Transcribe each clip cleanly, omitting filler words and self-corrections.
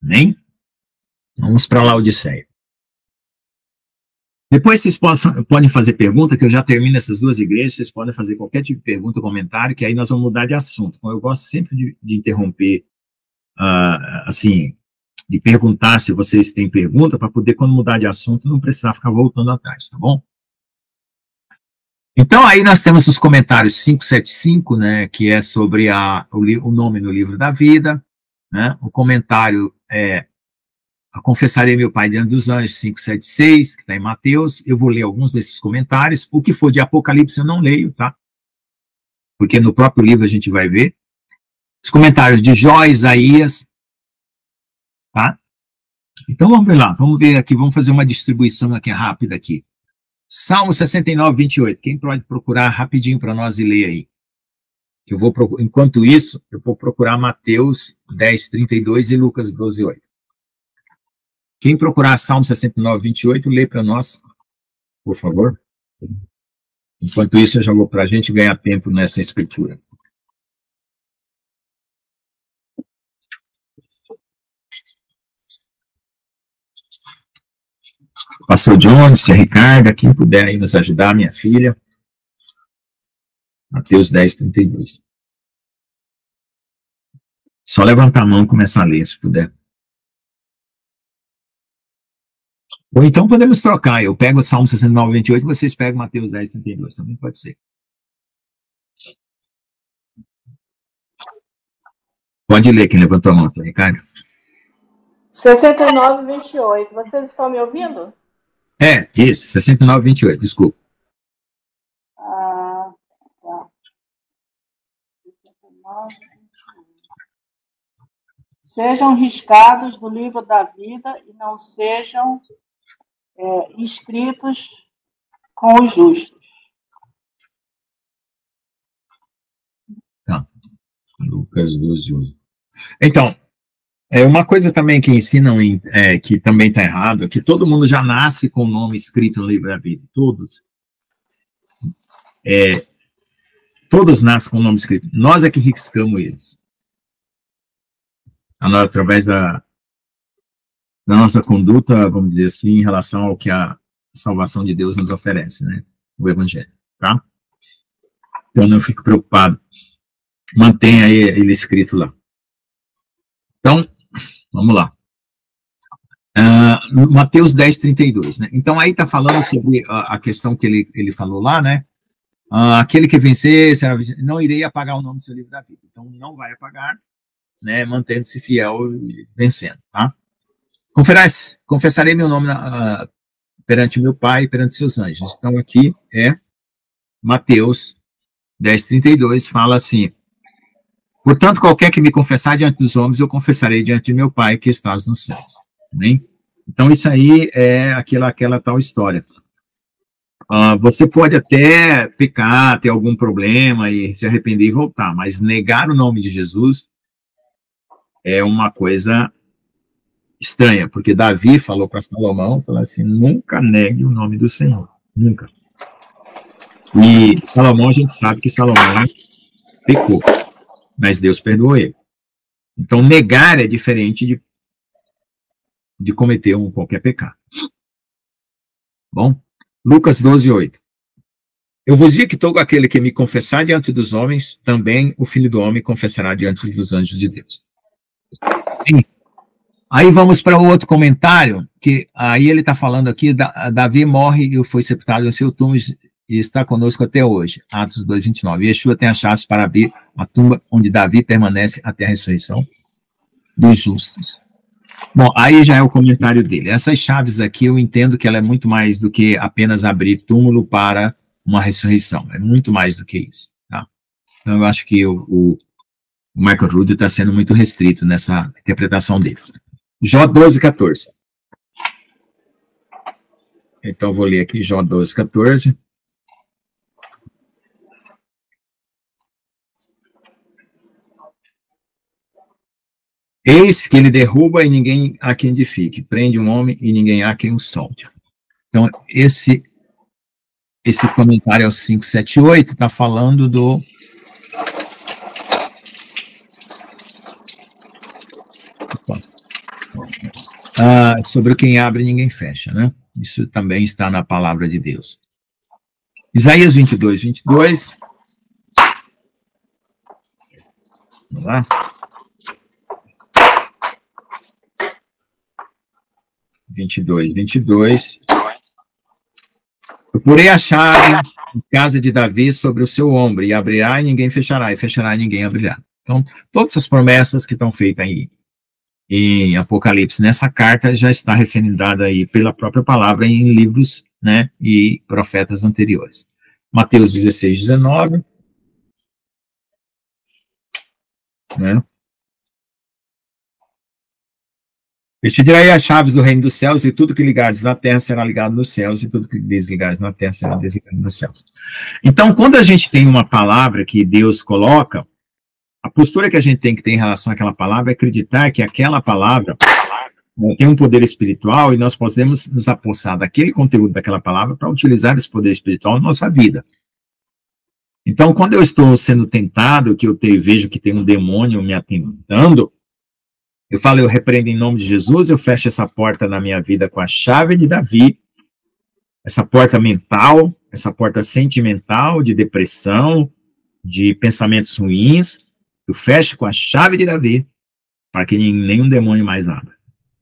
Amém? Vamos para Laodiceia. Depois vocês podem fazer pergunta, que eu já termino essas duas igrejas, vocês podem fazer qualquer tipo de pergunta ou comentário, que aí nós vamos mudar de assunto. Então, eu gosto sempre de interromper, assim, de perguntar se vocês têm pergunta, para poder, quando mudar de assunto, não precisar ficar voltando atrás, tá bom? Então, aí nós temos os comentários 575, né, que é sobre o nome no livro da vida, né? O comentário é confessarei meu Pai diante dos anjos, 576, que está em Mateus. Eu vou ler alguns desses comentários. O que for de Apocalipse eu não leio, tá? Porque no próprio livro a gente vai ver. Os comentários de Jó, Isaías, tá? Então vamos ver lá, vamos ver aqui, vamos fazer uma distribuição aqui rápida aqui. Salmo 69, 28. Quem pode procurar rapidinho para nós e ler aí? Enquanto isso, eu vou procurar Mateus 10, 32 e Lucas 12, 8. Quem procurar Salmo 69, 28, lê para nós, por favor. Enquanto isso, eu já vou para a gente ganhar tempo nessa escritura. Pastor Jones, Tia Ricarda, quem puder aí nos ajudar, minha filha. Mateus 10, 32. Só levantar a mão e começar a ler, se puder. Ou então podemos trocar. Eu pego o Salmo 69, 28 e vocês pegam Mateus 10, 32. Também pode ser. Pode ler quem levantou a mão, Ricardo. 69, 28. Vocês estão me ouvindo? É, isso, 69, 28, desculpa. Tá. 69, 28. Sejam riscados do livro da vida e não sejam escritos com os justos. Tá. Lucas 12, 8. Então, uma coisa também que ensinam, que também está errado, é que todo mundo já nasce com o nome escrito no livro da vida. Todos. Todos nascem com o nome escrito. Nós é que riscamos eles. Através da nossa conduta, vamos dizer assim, em relação ao que a salvação de Deus nos oferece, né? O Evangelho, tá? Então, não fico preocupado. Mantenha ele escrito lá. Então, vamos lá. Mateus 10, 32, né? Então, aí está falando sobre a questão que ele falou lá, né? Aquele que vencer, não irei apagar o nome do seu livro da vida. Então, não vai apagar, né? Mantendo-se fiel e vencendo, tá? Confessarei meu nome perante meu Pai e perante seus anjos. Então, aqui Mateus 10, 32, fala assim: portanto, qualquer que me confessar diante dos homens, eu confessarei diante de meu Pai que estás nos céus. Amém? Então, isso aí é aquela tal história. Você pode até pecar, ter algum problema e se arrepender e voltar, mas negar o nome de Jesus é uma coisa estranha, porque Davi falou para Salomão, falou assim, nunca negue o nome do Senhor, nunca. E Salomão, a gente sabe que Salomão pecou, mas Deus perdoou ele. Então, negar é diferente de cometer qualquer pecado. Bom, Lucas 12, 8. Eu vos digo que todo aquele que me confessar diante dos homens, também o Filho do Homem confessará diante dos anjos de Deus. E aí vamos para o outro comentário, que aí ele está falando aqui, Davi morre e foi sepultado em seu túmulo e está conosco até hoje. Atos 2, 29. Yeshua tem as chaves para abrir a tumba onde Davi permanece até a ressurreição dos justos. Bom, aí já é o comentário dele. Essas chaves aqui eu entendo que ela é muito mais do que apenas abrir túmulo para uma ressurreição. É muito mais do que isso. Tá? Então eu acho que o Michael Rudy está sendo muito restrito nessa interpretação dele. Jó 12, 14. Então eu vou ler aqui Jó 12, 14. Eis que ele derruba e ninguém há quem edifique, prende um homem e ninguém há quem o solte. Então, esse comentário é o 578, está falando do... sobre quem abre ninguém fecha, né? Isso também está na palavra de Deus. Isaías 22, 22. Vamos lá. Vinte e dois. Eu porei a chave em casa de Davi sobre o seu ombro, e abrirá e ninguém fechará, e fechará e ninguém abrirá. Então, todas essas promessas que estão feitas aí em Apocalipse, nessa carta, já está referendada aí pela própria palavra em livros, né, e profetas anteriores. Mateus 16, 19. Né? Eu te direi as chaves do reino dos céus, e tudo que ligares na terra será ligado nos céus, e tudo que desligares na terra será desligado nos céus. Então, quando a gente tem uma palavra que Deus coloca, a postura que a gente tem que ter em relação àquela palavra é acreditar que aquela palavra tem um poder espiritual, e nós podemos nos apossar daquele conteúdo daquela palavra para utilizar esse poder espiritual na nossa vida. Então, quando eu estou sendo tentado, que eu vejo que tem um demônio me atentando, eu falo, eu repreendo em nome de Jesus, eu fecho essa porta na minha vida com a chave de Davi, essa porta mental, essa porta sentimental, de depressão, de pensamentos ruins, eu fecho com a chave de Davi, para que nenhum demônio mais abra.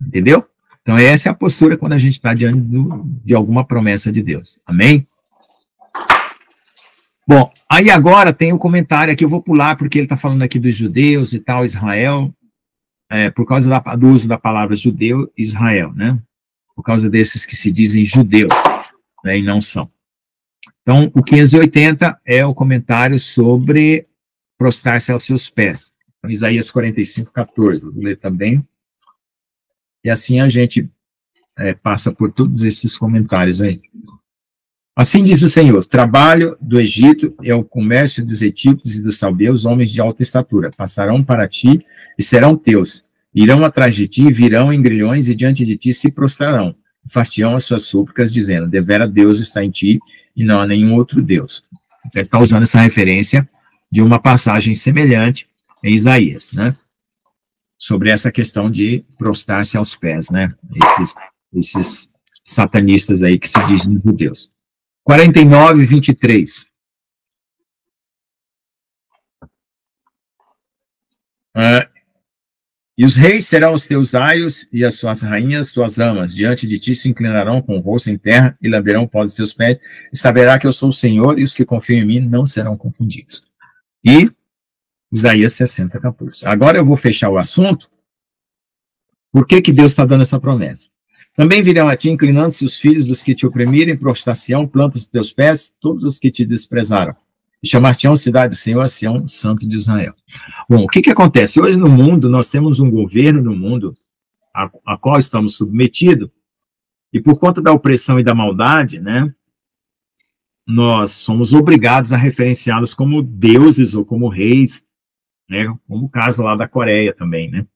Entendeu? Então, essa é a postura quando a gente está diante de alguma promessa de Deus. Amém? Bom, aí agora tem um comentário aqui, eu vou pular, porque ele está falando aqui dos judeus e tal, Israel, por causa do uso da palavra judeu e Israel, né? Por causa desses que se dizem judeus, né, e não são. Então, o 580 é o comentário sobre prostrar-se aos seus pés. Então, Isaías 45, 14, vou ler também. E assim a gente passa por todos esses comentários aí. Assim diz o Senhor, trabalho do Egito é o comércio dos etíopes e dos salbeus, homens de alta estatura, passarão para ti e serão teus, irão atrás de ti, virão em grilhões e diante de ti se prostrarão, e far-te-ão as suas súplicas, dizendo, devera Deus está em ti e não há nenhum outro Deus. Ele está usando essa referência de uma passagem semelhante em Isaías, né? Sobre essa questão de prostrar-se aos pés, né? Esses satanistas aí que se dizem judeus. 49, 23. E os reis serão os teus aios, e as suas rainhas, tuas amas. Diante de ti se inclinarão com o rosto em terra, e lamberão o pó dos seus pés, e saberá que eu sou o Senhor, e os que confiam em mim não serão confundidos. E Isaías 60, 14. Agora eu vou fechar o assunto. Por que Deus está dando essa promessa? Também virão a ti, inclinando-se os filhos dos que te oprimirem, prostração, plantas dos teus pés, todos os que te desprezaram. E chamar-te-ão cidade do Senhor, a Sião, santo de Israel. Bom, o que acontece? Hoje no mundo, nós temos um governo no mundo a qual estamos submetidos, e por conta da opressão e da maldade, né, nós somos obrigados a referenciá-los como deuses ou como reis, né, como o caso lá da Coreia também, né,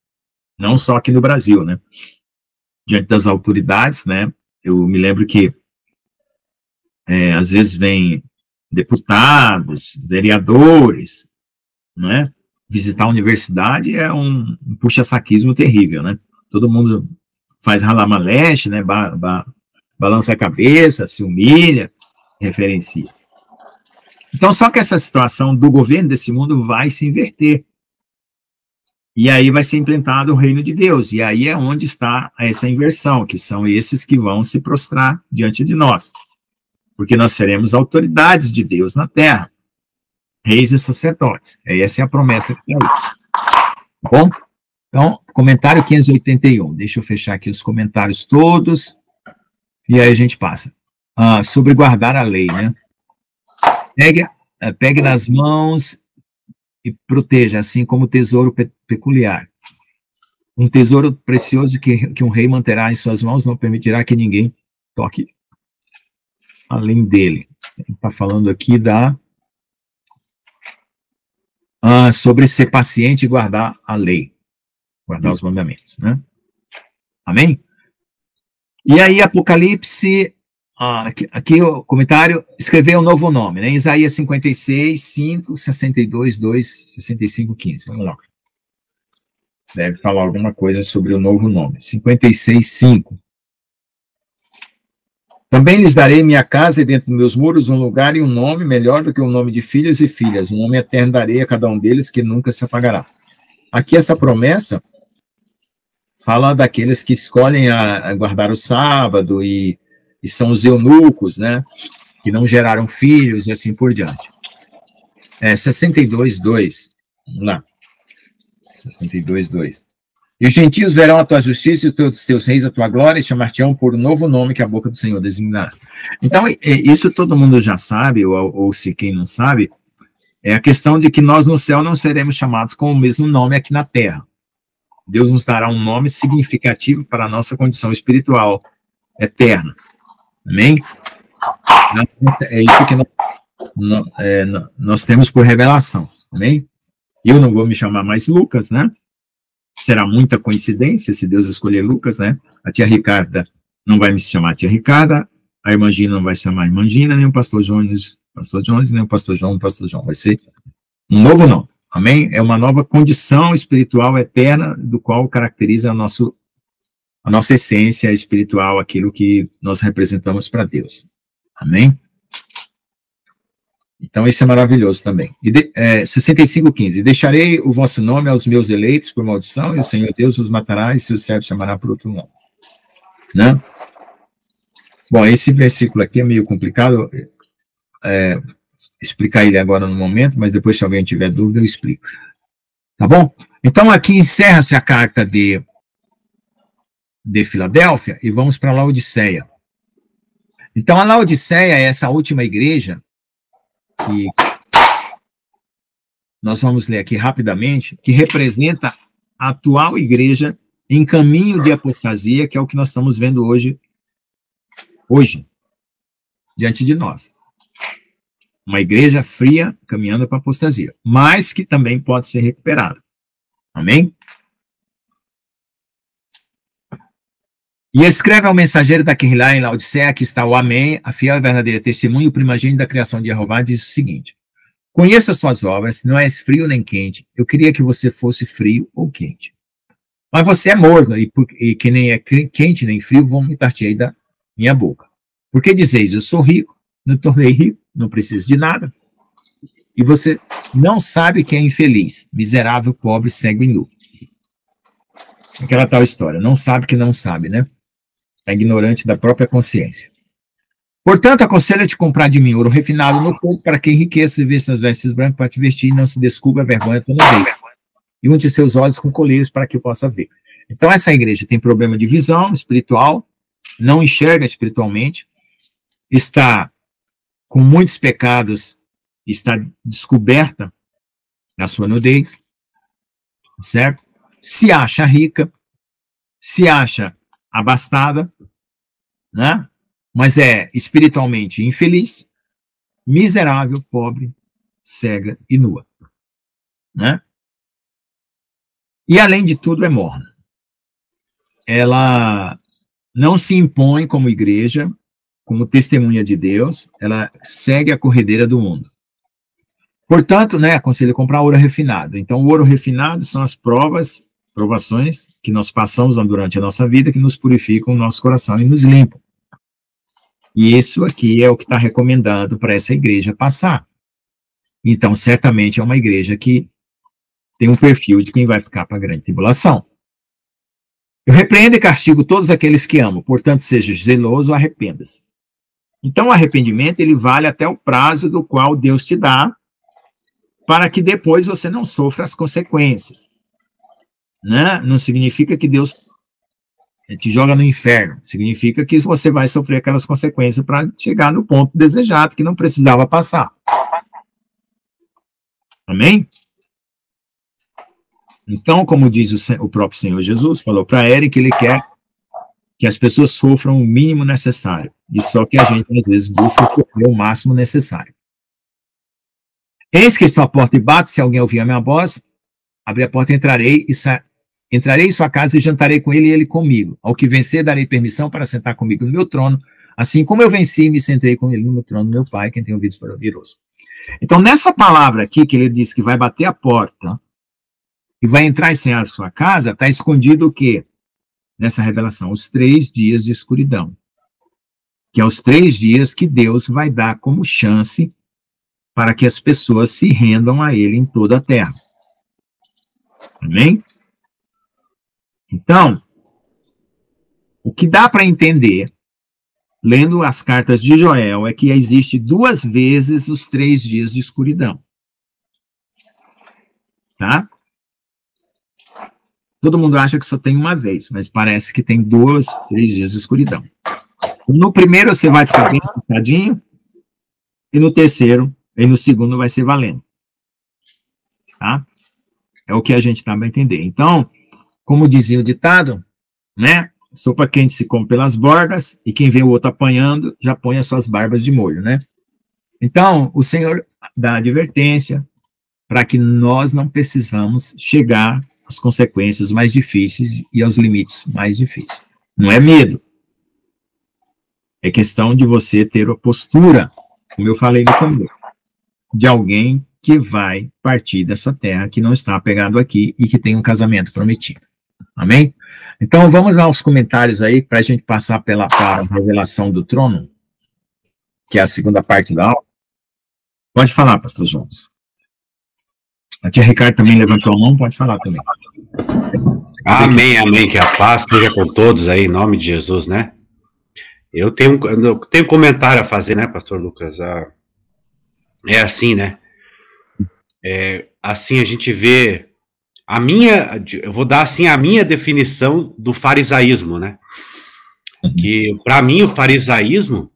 não só aqui no Brasil, né. Diante das autoridades, né, eu me lembro que às vezes vem deputados, vereadores, né, visitar a universidade é um puxa-saquismo terrível, né, todo mundo faz ralamaleste, né, balança a cabeça, se humilha, referencia. Então, só que essa situação do governo desse mundo vai se inverter. E aí vai ser implantado o reino de Deus. E aí é onde está essa inversão, que são esses que vão se prostrar diante de nós. Porque nós seremos autoridades de Deus na terra. Reis e sacerdotes. Essa é a promessa que tem aí. Tá bom? Então, comentário 581. Deixa eu fechar aqui os comentários todos. E aí a gente passa. Sobre guardar a lei, né? Pegue nas mãos e proteja, assim como tesouro peculiar. Um tesouro precioso que um rei manterá em suas mãos, não permitirá que ninguém toque além dele. Ele está falando aqui sobre ser paciente e guardar a lei, guardar os mandamentos, né? Amém? E aí, Apocalipse, aqui o comentário, escrever um novo nome, né? Isaías 56, 5, 62, 2, 65, 15. Vamos lá. Deve falar alguma coisa sobre o novo nome. 56:5. Também lhes darei minha casa e dentro dos meus muros um lugar e um nome melhor do que o nome de filhos e filhas. Um nome eterno darei a cada um deles que nunca se apagará. Aqui essa promessa fala daqueles que escolhem a guardar o sábado e são os eunucos, né? Que não geraram filhos e assim por diante. 62:2. Vamos lá. 62:2. E os gentios verão a tua justiça e os teus reis a tua glória e chamar-te-ão por um novo nome que a boca do Senhor designará. Então, isso todo mundo já sabe, ou se quem não sabe, é a questão de que nós no céu não seremos chamados com o mesmo nome aqui na terra. Deus nos dará um nome significativo para a nossa condição espiritual eterna. Amém? É isso que nós temos por revelação. Amém? Eu não vou me chamar mais Lucas, né? Será muita coincidência se Deus escolher Lucas, né? A tia Ricarda não vai me chamar tia Ricarda, a irmã Gina não vai chamar irmã Gina, nem o pastor Jones, nem o pastor João. Vai ser um novo nome. Amém? É uma nova condição espiritual eterna, do qual caracteriza a nossa essência espiritual, aquilo que nós representamos para Deus. Amém? Então, isso é maravilhoso também. 65:15. Deixarei o vosso nome aos meus eleitos por maldição, e o Senhor Deus os matará, e seus servos chamará por outro nome. Né? Bom, esse versículo aqui é meio complicado explicar ele agora no momento, mas depois, se alguém tiver dúvida, eu explico. Tá bom? Então, aqui encerra-se a carta de Filadélfia, e vamos para Laodiceia. Então, a Laodiceia é essa última igreja que nós vamos ler aqui rapidamente, que representa a atual igreja em caminho de apostasia, que é o que nós estamos vendo hoje, diante de nós. Uma igreja fria caminhando para a apostasia, mas que também pode ser recuperada. Amém? E escreve ao mensageiro daquele lá em Laodiceia, que está o Amém, a fiel e verdadeira testemunha, o primogênito da criação de Jeová, diz o seguinte: conheça as suas obras, não és frio nem quente. Eu queria que você fosse frio ou quente. Mas você é morno, e que nem é quente nem frio, vomitar-te-ei da minha boca. Porque dizeis, eu sou rico, não tornei rico, não preciso de nada. E você não sabe que é infeliz, miserável, pobre, cego e nu. Aquela tal história, não sabe que não sabe, né? É ignorante da própria consciência. Portanto, aconselho-te comprar de mim ouro refinado no fogo, para que enriqueça e vista as vestes brancas para te vestir e não se descubra a vergonha toda vez. E unte seus olhos com colírios para que possa ver. Então, essa igreja tem problema de visão espiritual, não enxerga espiritualmente, está com muitos pecados, está descoberta na sua nudez, certo? Se acha rica, se acha abastada, né? Mas é espiritualmente infeliz, miserável, pobre, cega e nua, né? E, além de tudo, é morna. Ela não se impõe como igreja, como testemunha de Deus, ela segue a corredeira do mundo. Portanto, né, aconselho comprar ouro refinado. Então, o ouro refinado são as provações que nós passamos durante a nossa vida, que nos purificam o nosso coração e nos limpam. E isso aqui é o que está recomendado para essa igreja passar. Então, certamente é uma igreja que tem um perfil de quem vai ficar para a grande tribulação. Eu repreendo e castigo todos aqueles que amo, portanto, seja zeloso, arrependa-se. Então, o arrependimento, ele vale até o prazo do qual Deus te dá, para que depois você não sofra as consequências. Né? Não significa que Deus te joga no inferno, significa que você vai sofrer aquelas consequências para chegar no ponto desejado, que não precisava passar. Amém? Então, como diz o próprio Senhor Jesus, falou para Eric que ele quer que as pessoas sofram o mínimo necessário, e só que a gente, às vezes, busca sofrer o máximo necessário. Eis que estou à porta e bato, se alguém ouvir a minha voz, abri a porta, entrarei em sua casa e jantarei com ele e ele comigo. Ao que vencer, darei permissão para sentar comigo no meu trono, assim como eu venci e me sentei com ele no trono do meu pai, quem tem ouvidos para ouvir ouça. Então, nessa palavra aqui, que ele diz que vai bater a porta, e vai entrar e cear a sua casa, está escondido o quê? Nessa revelação, os 3 dias de escuridão. Que é os 3 dias que Deus vai dar como chance para que as pessoas se rendam a Ele em toda a terra. Amém? Então, o que dá para entender, lendo as cartas de Joel, é que existe 2 vezes os 3 dias de escuridão. Tá? Todo mundo acha que só tem uma vez, mas parece que tem 2, 3 dias de escuridão. No primeiro você vai ficar bem sentadinho, e no terceiro, e no segundo vai ser valendo. Tá? É o que a gente tá para entender. Então, como dizia o ditado, né? Sopa quente se come pelas bordas, e quem vê o outro apanhando, já põe as suas barbas de molho, né? Então, o Senhor dá advertência para que nós não precisamos chegar às consequências mais difíceis e aos limites mais difíceis. Não é medo. É questão de você ter a postura, como eu falei no começo, de alguém que vai partir dessa terra, que não está apegado aqui e que tem um casamento prometido. Amém? Então, vamos aos comentários aí, para a gente passar para a revelação do trono, que é a segunda parte da aula. Pode falar, pastor João. A tia Ricardo também levantou a mão, pode falar também. Amém, amém, que a paz seja com todos aí, em nome de Jesus, né? Eu tenho um comentário a fazer, né, pastor Lucas? É assim, né? Assim a gente vê eu vou dar assim a minha definição do farisaísmo, né? Que para mim o farisaísmo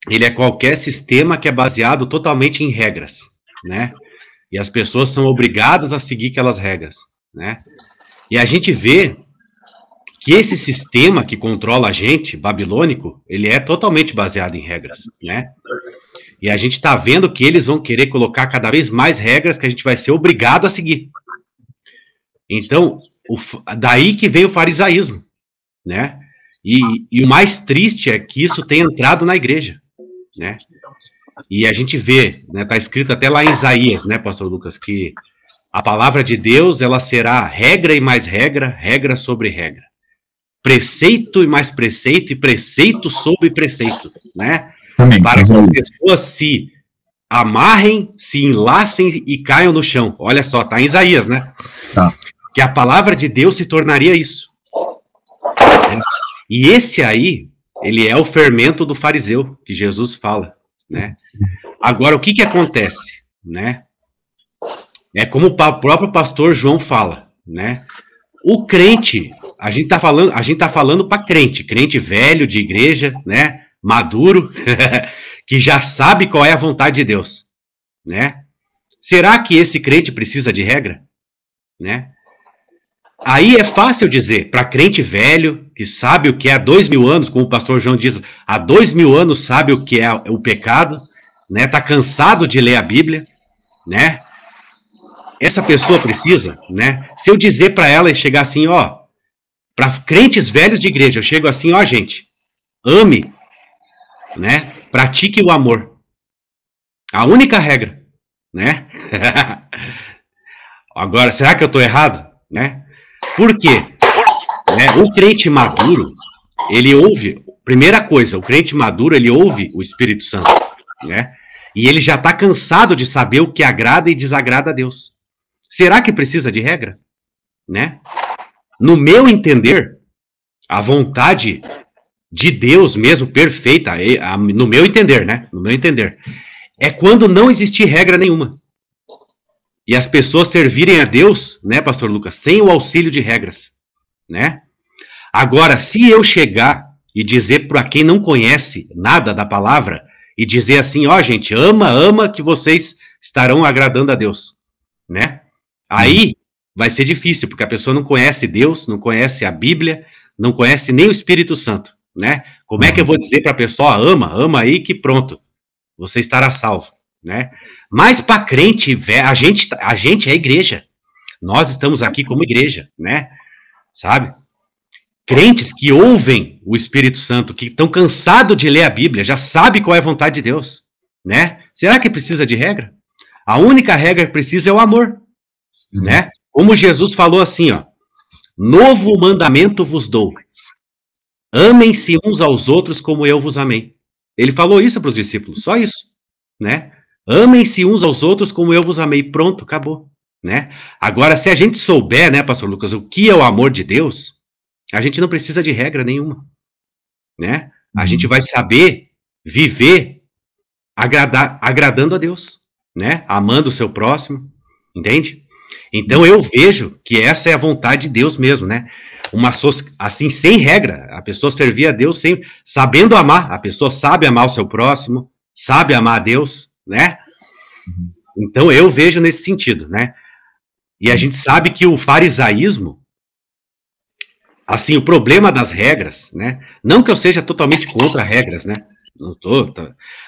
ele é qualquer sistema que é baseado totalmente em regras, né? E as pessoas são obrigadas a seguir aquelas regras, né? E a gente vê que esse sistema que controla a gente, babilônico, ele é totalmente baseado em regras, né? E a gente está vendo que eles vão querer colocar cada vez mais regras que a gente vai ser obrigado a seguir. Então, daí que vem o farisaísmo, né? E o mais triste é que isso tem entrado na igreja, né? E a gente vê, né, tá escrito até lá em Isaías, né, pastor Lucas, que a palavra de Deus, ela será regra e mais regra, regra sobre regra. Preceito e mais preceito, e preceito sobre preceito, né? Para que as pessoas se amarrem, se enlacem e caiam no chão. Olha só, tá em Isaías, né? Tá. Que a palavra de Deus se tornaria isso. E esse aí, ele é o fermento do fariseu, que Jesus fala, né? Agora, o que que acontece, né? É como o próprio pastor João fala, né? O crente, a gente tá falando para crente velho de igreja, né? Maduro, que já sabe qual é a vontade de Deus, né? Será que esse crente precisa de regra, né? Aí é fácil dizer, para crente velho, que sabe o que é há 2000 anos, como o pastor João diz, há 2000 anos sabe o que é o pecado, né? Tá cansado de ler a Bíblia, né? Essa pessoa precisa, né? Se eu dizer para ela e chegar assim, ó, para crentes velhos de igreja, eu chego assim, ó, gente, ame, né? Pratique o amor. A única regra, né? Agora, será que eu estou errado, né? Por quê? O crente maduro, ele ouve, primeira coisa, o crente maduro, ele ouve o Espírito Santo, né? E ele já está cansado de saber o que agrada e desagrada a Deus. Será que precisa de regra? Né? No meu entender, a vontade de Deus mesmo, perfeita, no meu entender, né? No meu entender, é quando não existir regra nenhuma. E as pessoas servirem a Deus, né, pastor Lucas, sem o auxílio de regras, né? Agora, se eu chegar e dizer para quem não conhece nada da palavra, e dizer assim, ó, gente, ama que vocês estarão agradando a Deus, né? Aí vai ser difícil, porque a pessoa não conhece Deus, não conhece a Bíblia, não conhece nem o Espírito Santo, né? Como é que eu vou dizer para a pessoa, ama aí que pronto, você estará salvo, né? Mas para crente, a gente é igreja. Nós estamos aqui como igreja, né? Sabe? Crentes que ouvem o Espírito Santo, que estão cansados de ler a Bíblia, já sabem qual é a vontade de Deus, né? Será que precisa de regra? A única regra que precisa é o amor, né? Como Jesus falou assim, ó, novo mandamento vos dou, amem-se uns aos outros como eu vos amei. Ele falou isso para os discípulos, só isso, né? Amem-se uns aos outros como eu vos amei. Pronto, acabou, né? Agora, se a gente souber, né, pastor Lucas, o que é o amor de Deus, a gente não precisa de regra nenhuma, né? A gente vai saber viver agradando a Deus, né? Amando o seu próximo, entende? Então eu vejo que essa é a vontade de Deus mesmo, né? Assim, sem regra, a pessoa servir a Deus sabendo amar, a pessoa sabe amar o seu próximo, sabe amar a Deus, né? Então eu vejo nesse sentido, né? E a gente sabe que o farisaísmo, assim, o problema das regras, né? Não que eu seja totalmente contra regras, né? Não tô,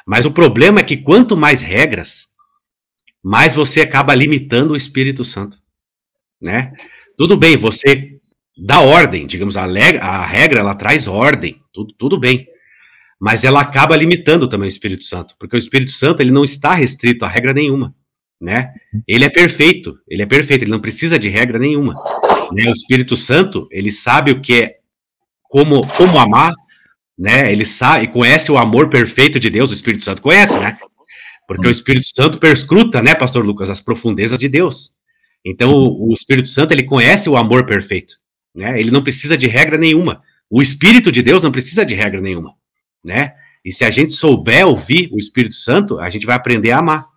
mas o problema é que quanto mais regras, mais você acaba limitando o Espírito Santo, né? Tudo bem, você dá ordem, digamos, a regra, ela traz ordem, tudo bem, mas ela acaba limitando também o Espírito Santo, porque o Espírito Santo, ele não está restrito a regra nenhuma, né? Ele é perfeito, ele não precisa de regra nenhuma, né? O Espírito Santo, ele sabe o que é, como amar, né? Ele sabe, conhece o amor perfeito de Deus, o Espírito Santo conhece, né? Porque o Espírito Santo perscruta, né, pastor Lucas, as profundezas de Deus. Então, o Espírito Santo, ele conhece o amor perfeito, né? Ele não precisa de regra nenhuma. O Espírito de Deus não precisa de regra nenhuma, né? E se a gente souber ouvir o Espírito Santo, a gente vai aprender a amar.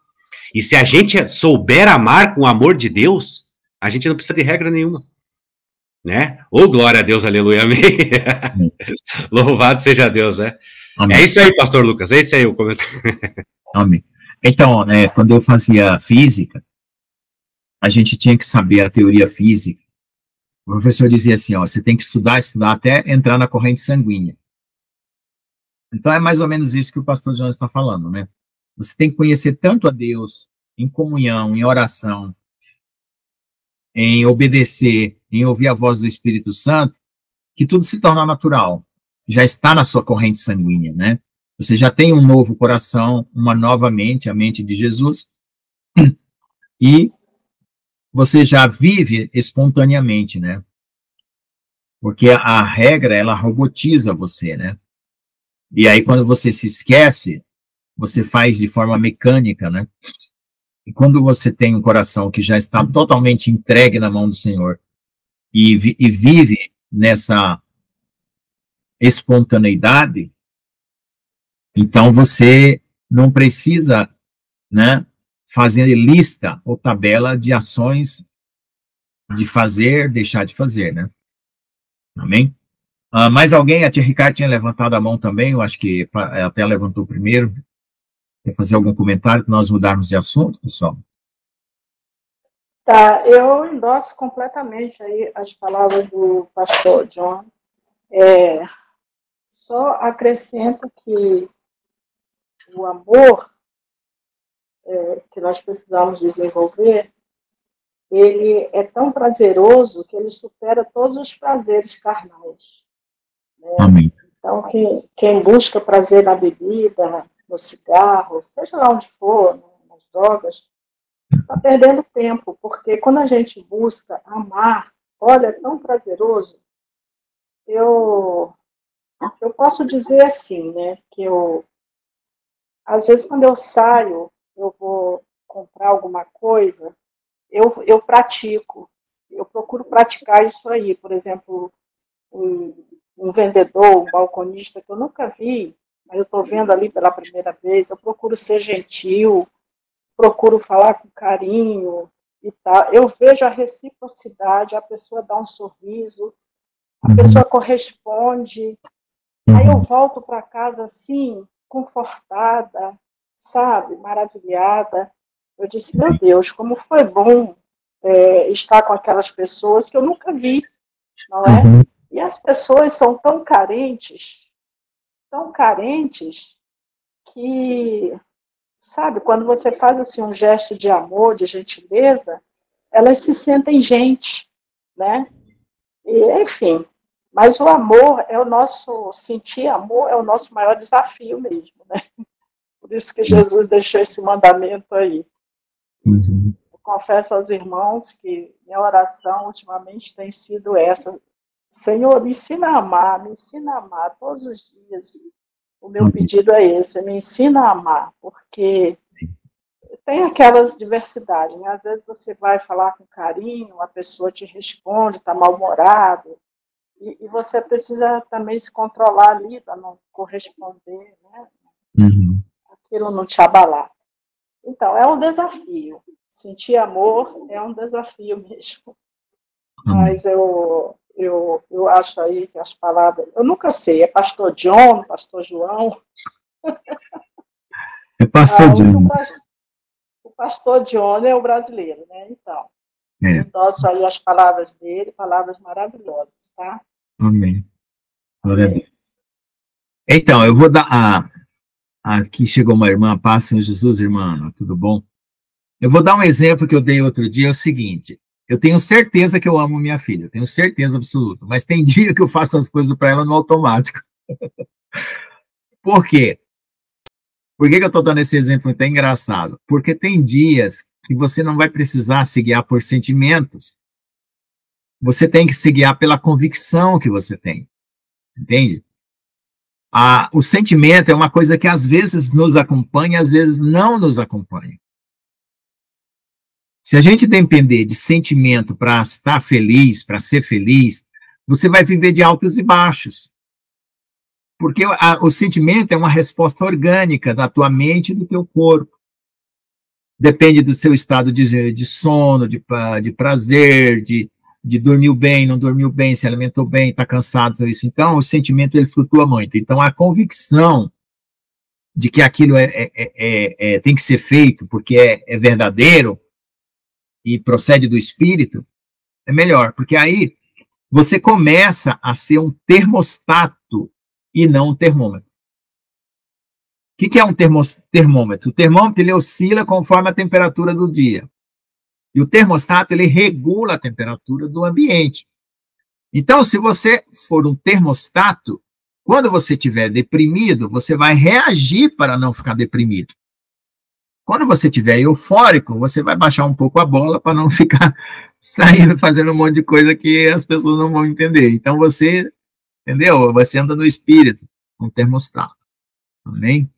E se a gente souber amar com o amor de Deus, a gente não precisa de regra nenhuma, né? Ô, glória a Deus, aleluia, amém. Louvado seja Deus, né? Amém. É isso aí, pastor Lucas, é isso aí o comentário. Amém. Então, quando eu fazia física, a gente tinha que saber a teoria física. O professor dizia assim, ó, você tem que estudar até entrar na corrente sanguínea. Então é mais ou menos isso que o pastor João está falando, né? Você tem que conhecer tanto a Deus em comunhão, em oração, em obedecer, em ouvir a voz do Espírito Santo, que tudo se torna natural. Já está na sua corrente sanguínea, né? Você já tem um novo coração, uma nova mente, a mente de Jesus, e você já vive espontaneamente, né? Porque a regra, ela robotiza você, né? E aí, quando você se esquece, você faz de forma mecânica, né? E quando você tem um coração que já está totalmente entregue na mão do Senhor e vive nessa espontaneidade, então você não precisa, né, fazer lista ou tabela de ações de fazer, deixar de fazer, né? Amém? Mais alguém? A tia Ricardo tinha levantado a mão também, eu acho que até levantou primeiro. Quer fazer algum comentário para nós mudarmos de assunto, pessoal? Tá, eu endosso completamente aí as palavras do pastor John. Só acrescento que o amor que nós precisamos desenvolver, ele é tão prazeroso que ele supera todos os prazeres carnais. Né? Amém. Então, quem busca prazer na bebida, no cigarro, seja lá onde for, nas drogas, está perdendo tempo, porque quando a gente busca amar, olha, é tão prazeroso. Eu posso dizer assim, né, que às vezes, quando eu saio, eu vou comprar alguma coisa, eu pratico, eu procuro praticar isso aí. Por exemplo, um vendedor, um balconista que eu nunca vi, mas eu estou vendo ali pela primeira vez, eu procuro ser gentil, procuro falar com carinho e tal. Eu vejo a reciprocidade, a pessoa dá um sorriso, a pessoa corresponde, aí eu volto para casa assim, confortada, sabe, maravilhada. Eu disse, meu Deus, como foi bom estar com aquelas pessoas que eu nunca vi, não é? E as pessoas são tão carentes, que, sabe, quando você faz assim um gesto de amor, de gentileza, elas se sentem gente, né? E, enfim, mas o amor é o nosso, sentir amor é o nosso maior desafio mesmo, né? Por isso que Jesus deixou esse mandamento aí. confesso aos irmãos que minha oração ultimamente tem sido essa: Senhor, me ensina a amar todos os dias. O meu pedido é esse: me ensina a amar, porque tem aquelas diversidades, né? Às vezes você vai falar com carinho, a pessoa te responde, está mal-humorado, e você precisa também se controlar ali para não corresponder, né? Aquilo não te abalar. Então, é um desafio. Sentir amor é um desafio mesmo. Mas eu acho aí que as palavras... Eu nunca sei, é pastor John, pastor João? É pastor John. O pastor John é o brasileiro, né? Então, eu endosso aí as palavras dele, palavras maravilhosas, tá? Amém. Glória a Deus. Então, eu vou dar... Aqui chegou uma irmã, paz, Senhor Jesus, irmã, tudo bom? Eu vou dar um exemplo que eu dei outro dia, é o seguinte: eu tenho certeza que eu amo minha filha, tenho certeza absoluta, mas tem dia que eu faço as coisas para ela no automático. Por quê? Por que eu estou dando esse exemplo tão engraçado? Porque tem dias que você não vai precisar se guiar por sentimentos, você tem que se guiar pela convicção que você tem, entende? O sentimento é uma coisa que às vezes nos acompanha, às vezes não nos acompanha. Se a gente depender de sentimento para estar feliz, para ser feliz, você vai viver de altos e baixos. Porque o sentimento é uma resposta orgânica da tua mente e do teu corpo. Depende do seu estado de sono, de prazer, de dormiu bem, não dormiu bem, se alimentou bem, está cansado, isso. Então, o sentimento ele flutua muito. Então, a convicção de que aquilo tem que ser feito porque é verdadeiro e procede do espírito, é melhor, porque aí você começa a ser um termostato e não um termômetro. O que é um termômetro? O termômetro ele oscila conforme a temperatura do dia. E o termostato ele regula a temperatura do ambiente. Então, se você for um termostato, quando você estiver deprimido, você vai reagir para não ficar deprimido. Quando você estiver eufórico, você vai baixar um pouco a bola para não ficar saindo, fazendo um monte de coisa que as pessoas não vão entender. Então, você, entendeu? Você anda no espírito, um termostato. Amém?